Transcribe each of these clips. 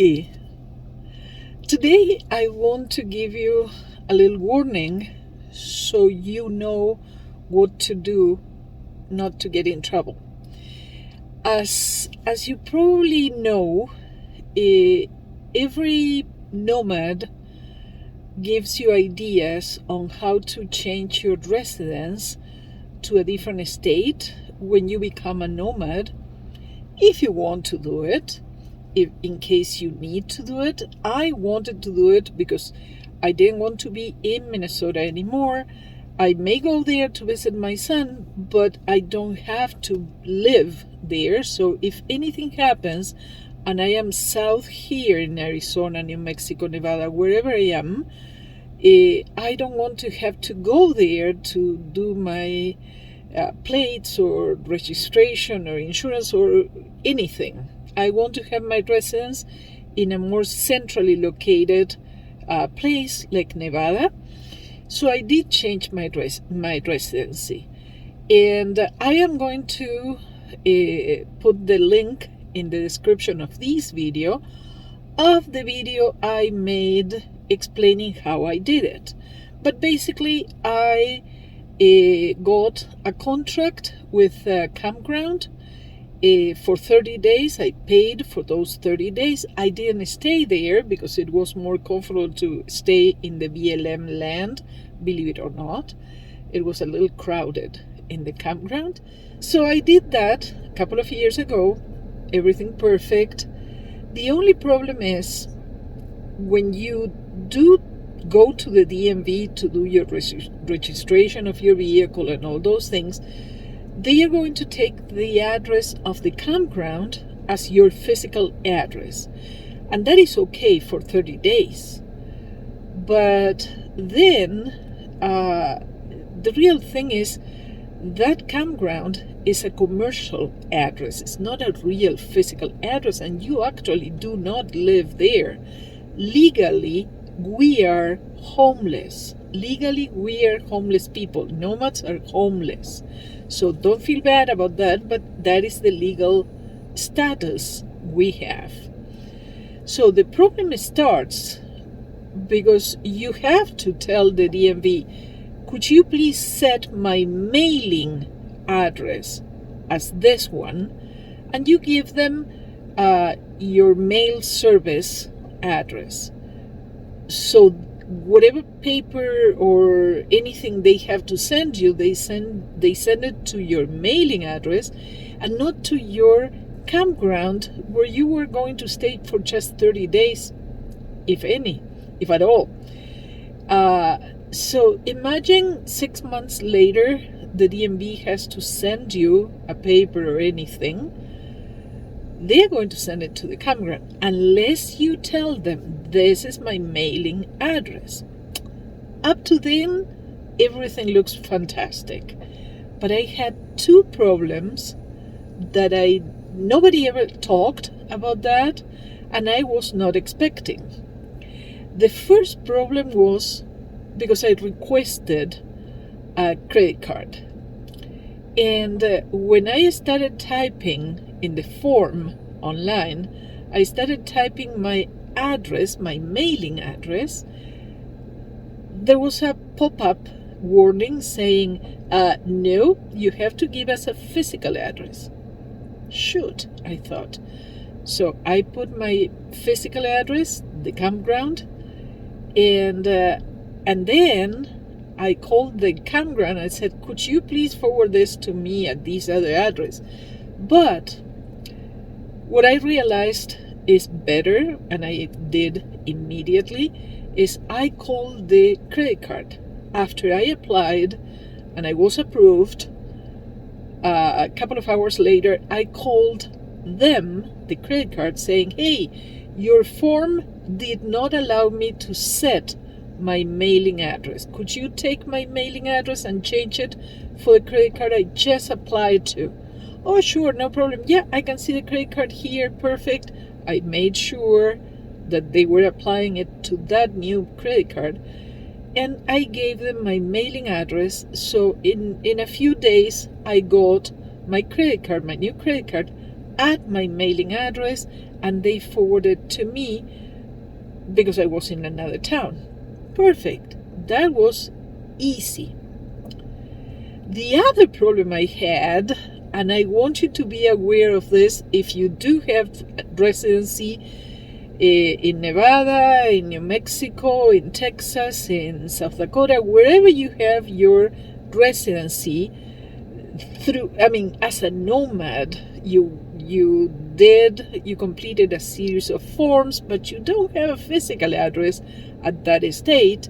Hi! Today I want to give you a little warning so you know what to do not to get in trouble. As you probably know, every nomad gives you ideas on how to change your residence to a different state when you become a nomad, if you want to do it. If in case you need to do it. I wanted to do it because I didn't want to be in Minnesota anymore. I may go there to visit my son, but I don't have to live there. So if anything happens and I am south here in Arizona, New Mexico, Nevada, wherever I am, I don't want to have to go there to do my plates or registration or insurance or anything. I want to have my residence in a more centrally located place like Nevada. So I did change my residency. And I am going to put the link in the description of this video of the video I made explaining how I did it. But basically, I got a contract with a campground for 30 days. I paid for those 30 days. I didn't stay there because it was more comfortable to stay in the BLM land, believe it or not. It was a little crowded in the campground. So I did that a couple of years ago. Everything perfect. The only problem is when you do go to the DMV to do your registration of your vehicle and all those things, they are going to take the address of the campground as your physical address. And that is okay for 30 days. But then the real thing is that campground is a commercial address. It's not a real physical address, and you actually do not live there. Legally, we are homeless. Legally, we are homeless people. Nomads are homeless. So don't feel bad about that, but that is the legal status we have. So the problem starts because you have to tell the DMV, could you please set my mailing address as this one? And you give them your mail service address. So whatever paper or anything they have to send you, they send it to your mailing address and not to your campground where you were going to stay for just 30 days, if at all. So imagine 6 months later, the DMV has to send you a paper or anything. They're going to send it to the campground unless you tell them this is my mailing address. Up to then, everything looks fantastic. But I had two problems that nobody ever talked about that, and I was not expecting. The first problem was because I requested a credit card. And when I started typing in the form online, I started typing my address, my mailing address. There was a pop-up warning saying, no, you have to give us a physical address. Shoot, I thought. So I put my physical address, the campground, and then I called the campground. I said, could you please forward this to me at this other address? But what I realized is better, and I did immediately, is I called the credit card. After I applied and I was approved, a couple of hours later, I called them, the credit card, saying, hey, your form did not allow me to set my mailing address. Could you take my mailing address and change it for the credit card I just applied to? Oh, sure, no problem. Yeah, I can see the credit card here. Perfect. I made sure that they were applying it to that new credit card. And I gave them my mailing address. So in a few days, I got my credit card, my new credit card, at my mailing address, and they forwarded to me because I was in another town. Perfect. That was easy. The other problem I had, and I want you to be aware of this if you do have residency in Nevada, in New Mexico, in Texas, in South Dakota, wherever you have your residency, as a nomad, you completed a series of forms, but you don't have a physical address at that state.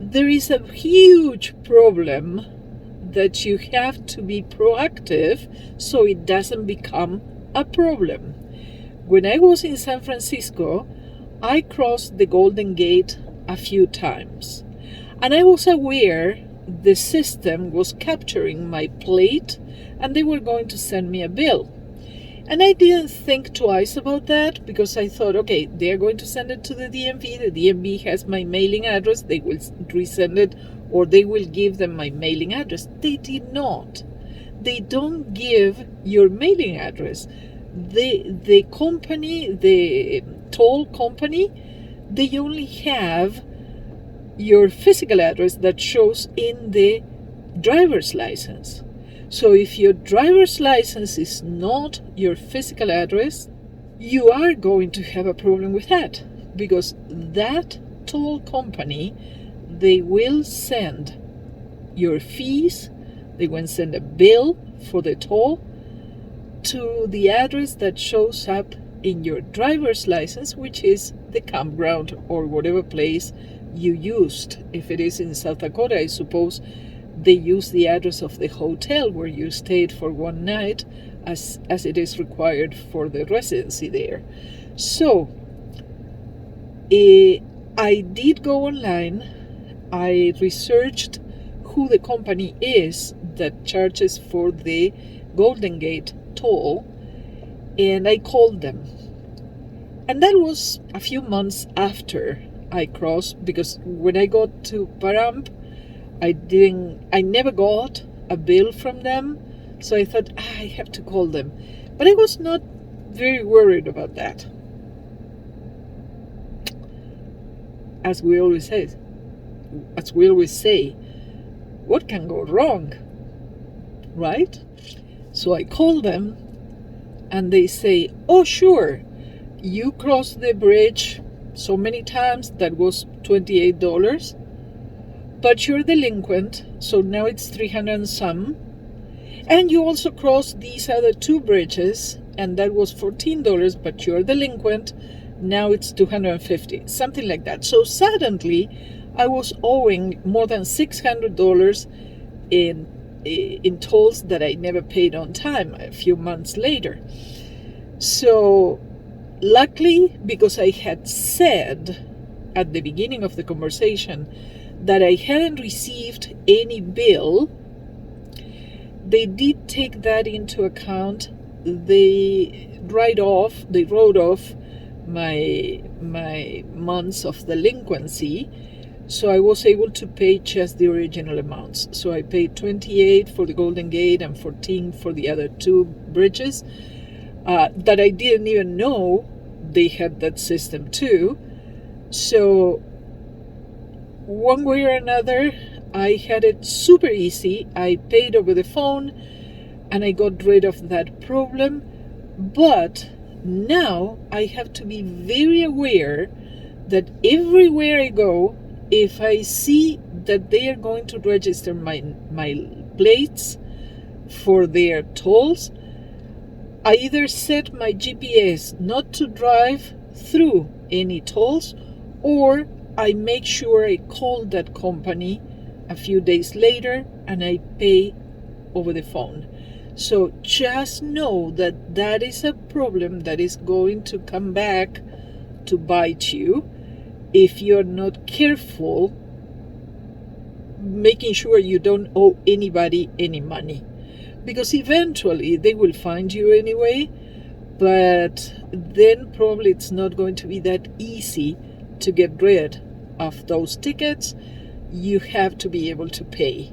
There is a huge problem that you have to be proactive so it doesn't become a problem. When I was in San Francisco, I crossed the Golden Gate a few times, and I was aware the system was capturing my plate and they were going to send me a bill. And I didn't think twice about that because I thought, okay, they're going to send it to the DMV. The DMV has my mailing address. They will resend it, or they will give them my mailing address. They did not. They don't give your mailing address. The company, the toll company, they only have your physical address that shows in the driver's license. So if your driver's license is not your physical address, you are going to have a problem with that, because that toll company, they will send your fees, they will send a bill for the toll to the address that shows up in your driver's license, which is the campground or whatever place you used. If it is in South Dakota, I suppose they use the address of the hotel where you stayed for one night, as it is required for the residency there. So I did go online. I researched who the company is that charges for the Golden Gate toll, and I called them. And that was a few months after I crossed, because when I got to Pahrump, I never got a bill from them, so I thought, I have to call them. But I was not very worried about that. As we always say, what can go wrong, right? So I called them, and they say, oh sure, you crossed the bridge so many times, that was $28, but you're delinquent, so now it's 300 and some, and you also crossed these other two bridges, and that was $14, but you're delinquent, now it's $250, something like that. So suddenly I was owing more than $600 in tolls that I never paid on time a few months later. So luckily, because I had said at the beginning of the conversation that I hadn't received any bill, they did take that into account. They wrote off my months of delinquency, so I was able to pay just the original amounts. So I paid $28 for the Golden Gate and $14 for the other two bridges that I didn't even know they had that system too. So one way or another, I had it super easy. I paid over the phone and I got rid of that problem. But now I have to be very aware that everywhere I go, if I see that they are going to register my plates for their tolls, I either set my GPS not to drive through any tolls, or I make sure I call that company a few days later and I pay over the phone. So just know that that is a problem that is going to come back to bite you if you're not careful, making sure you don't owe anybody any money. Because eventually they will find you anyway, but then probably it's not going to be that easy to get rid of those tickets. You have to be able to pay.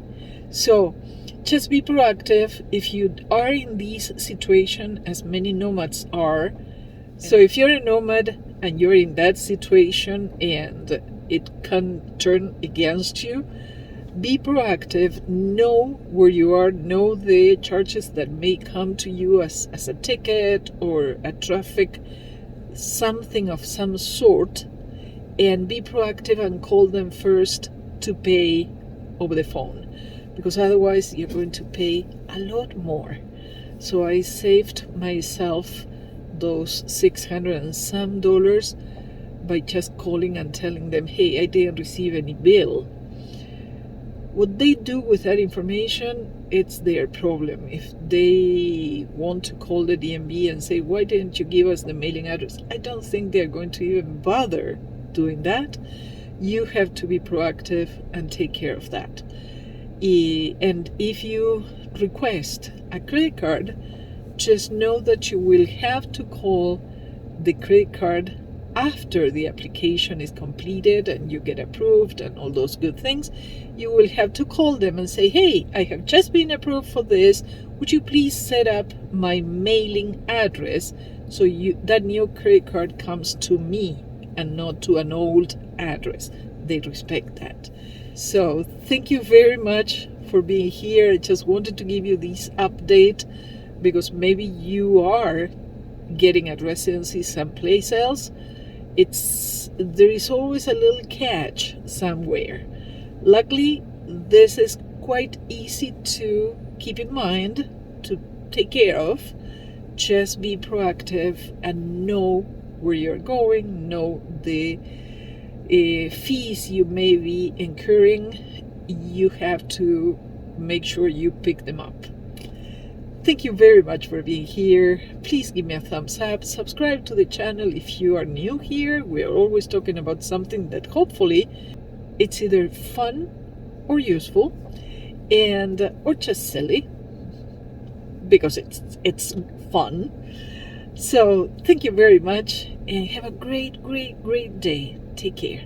So just be proactive. If you are in this situation, as many nomads are, So if you're a nomad and you're in that situation and it can turn against you, be proactive, know where you are, know the charges that may come to you as a ticket or a traffic, something of some sort, and be proactive and call them first to pay over the phone, because otherwise you're going to pay a lot more. So I saved myself those $600 and some by just calling and telling them, hey, I didn't receive any bill. What they do with that information, it's their problem. If they want to call the DMV and say, why didn't you give us the mailing address? I don't think they're going to even bother doing that. You have to be proactive and take care of that. And if you request a credit card, just know that you will have to call the credit card after the application is completed and you get approved and all those good things. You will have to call them and say, hey, I have just been approved for this. Would you please set up my mailing address so that new credit card comes to me and not to an old address? They respect that. So thank you very much for being here. I just wanted to give you this update because maybe you are getting a residency someplace else. There is always a little catch somewhere. Luckily, this is quite easy to keep in mind, to take care of. Just be proactive and know where you're going, know the fees you may be incurring. You have to make sure you pick them up. Thank you very much for being here. Please give me a thumbs up. Subscribe to the channel if you are new here. We are always talking about something that hopefully it's either fun or useful or just silly, because it's fun. So thank you very much and have a great day. Take care.